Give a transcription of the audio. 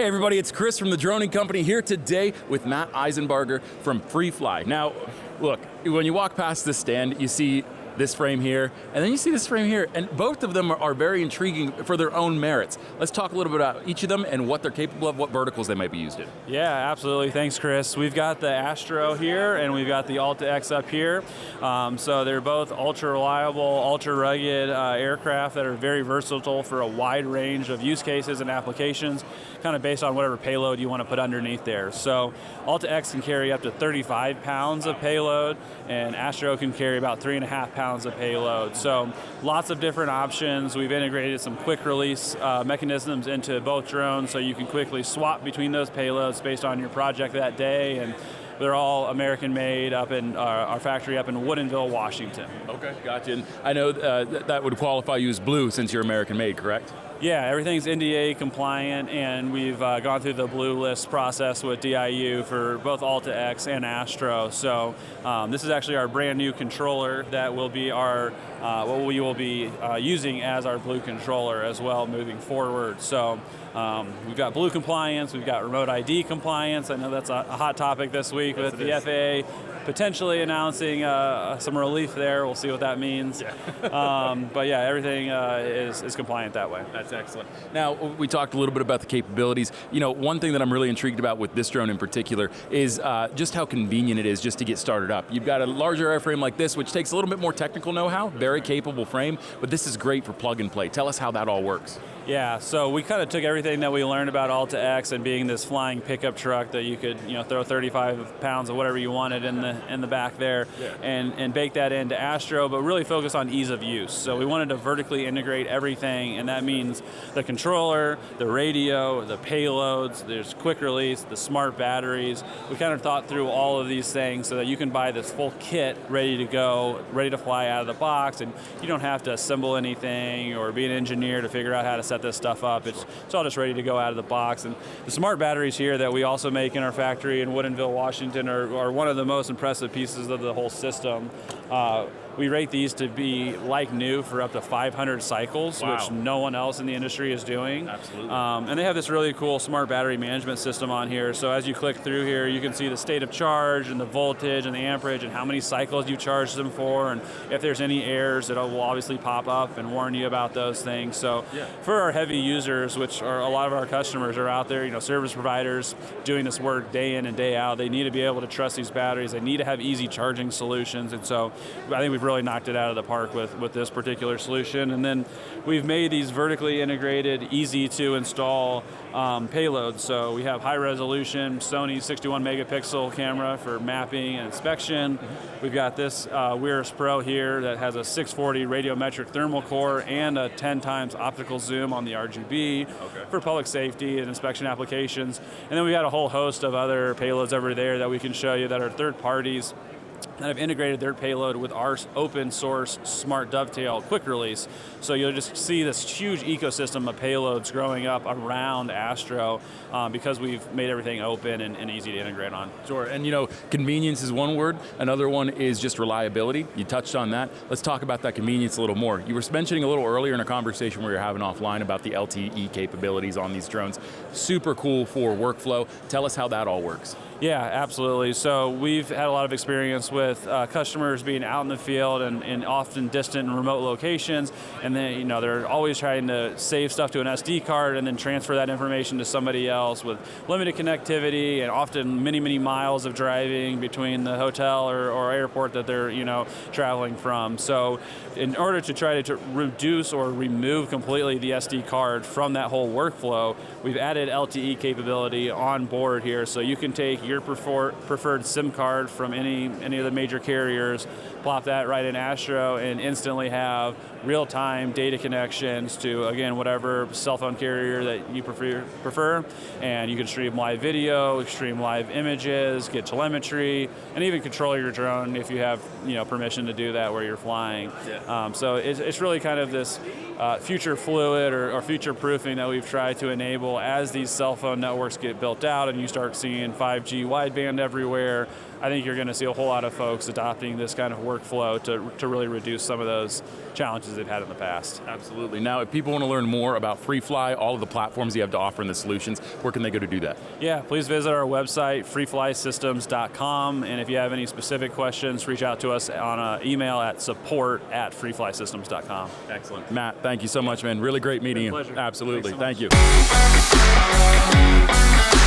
Hey everybody, it's Chris from the Droning Company here today with Matt Isenbarger from Freefly. Now, look, when you walk past this stand, you see this frame here, and then you see this frame here, and both of them are very intriguing for their own merits. Let's talk a little bit about each of them and what they're capable of, what verticals they might be used in. Yeah, absolutely. Thanks, Chris. We've got the Astro here, and we've got the Alta X up here. So they're both ultra reliable, ultra rugged aircraft that are very versatile for a wide range of use cases and applications, kind of based on whatever payload you want to put underneath there. So Alta X can carry up to 35 pounds of payload, and Astro can carry about 3.5 pounds of payload. So lots of different options. We've integrated some quick release mechanisms into both drones so you can quickly swap between those payloads based on your project that day, and they're all American made up in our factory up in Woodinville, Washington. Okay, gotcha. And I know that would qualify you as blue since you're American made, correct? Yeah, everything's NDA compliant, and we've gone through the blue list process with DIU for both Alta X and Astro. So this is actually our brand new controller that will be our what we will be using as our blue controller as well moving forward. So we've got blue compliance, we've got remote ID compliance. I know that's a hot topic this week with the FAA potentially announcing some relief there. We'll see what that means. Yeah. But yeah, everything is compliant that way. That's excellent. Now, we talked a little bit about the capabilities. You know, one thing that I'm really intrigued about with this drone in particular is just how convenient it is just to get started up. You've got a larger airframe like this, which takes a little bit more technical know-how, very capable frame, but this is great for plug and play. Tell us how that all works. Yeah, so we kind of took everything that we learned about Alta X and being this flying pickup truck that you could, throw 35 pounds of whatever you wanted in the back there, yeah, and bake that into Astro, but really focus on ease of use. So we wanted to vertically integrate everything, and that means the controller, the radio, the payloads, there's quick release, the smart batteries. We kind of thought through all of these things so that you can buy this full kit ready to go, ready to fly out of the box, and you don't have to assemble anything or be an engineer to figure out how to set this stuff up. It's all just ready to go out of the box. And the smart batteries here that we also make in our factory in Woodinville, Washington are one of the most impressive pieces of the whole system. We rate these to be like new for up to 500 cycles, wow, which no one else in the industry is doing. Absolutely. And they have this really cool smart battery management system on here. So as you click through here, you can see the state of charge and the voltage and the amperage and how many cycles you charge them for. And if there's any errors, it will obviously pop up and warn you about those things. So yeah, for our heavy users, which are a lot of our customers are out there, service providers doing this work day in and day out, they need to be able to trust these batteries. They need to have easy charging solutions. And so I think we've really knocked it out of the park with this particular solution. And then we've made these vertically integrated, easy to install payloads. So we have high resolution Sony 61 megapixel camera for mapping and inspection. Mm-hmm. We've got this Weiris Pro here that has a 640 radiometric thermal core and a 10 times optical zoom on the RGB, okay, for public safety and inspection applications. And then we got a whole host of other payloads over there that we can show you that are third parties that have integrated their payload with our open source smart dovetail quick release. So you'll just see this huge ecosystem of payloads growing up around Astro because we've made everything open and easy to integrate on. Sure, and convenience is one word. Another one is just reliability. You touched on that. Let's talk about that convenience a little more. You were mentioning a little earlier in a conversation we were having offline about the LTE capabilities on these drones. Super cool for workflow. Tell us how that all works. Yeah, absolutely. So we've had a lot of experience with customers being out in the field and often distant and remote locations, and then they're always trying to save stuff to an SD card and then transfer that information to somebody else with limited connectivity and often many, many miles of driving between the hotel or airport that they're traveling from. So in order to try to reduce or remove completely the SD card from that whole workflow, we've added LTE capability on board here, so you can take your preferred SIM card from any of the major carriers, plop that right in Astro, and instantly have real-time data connections to, again, whatever cell phone carrier that you prefer. And you can stream live video, stream live images, get telemetry, and even control your drone if you have permission to do that where you're flying. Yeah. So it's really kind of this future fluid or future proofing that we've tried to enable as these cell phone networks get built out and you start seeing 5G wideband everywhere. I think you're going to see a whole lot of folks adopting this kind of workflow to really reduce some of those challenges they've had in the past. Absolutely. Now, if people want to learn more about Freefly, all of the platforms you have to offer and the solutions, where can they go to do that? Yeah, please visit our website, freeflysystems.com, and if you have any specific questions, reach out to us on an email at support@freeflysystems.com. Excellent. Matt, thank you so much, man. Really great meeting you. Pleasure. Absolutely. Thanks so Thank you.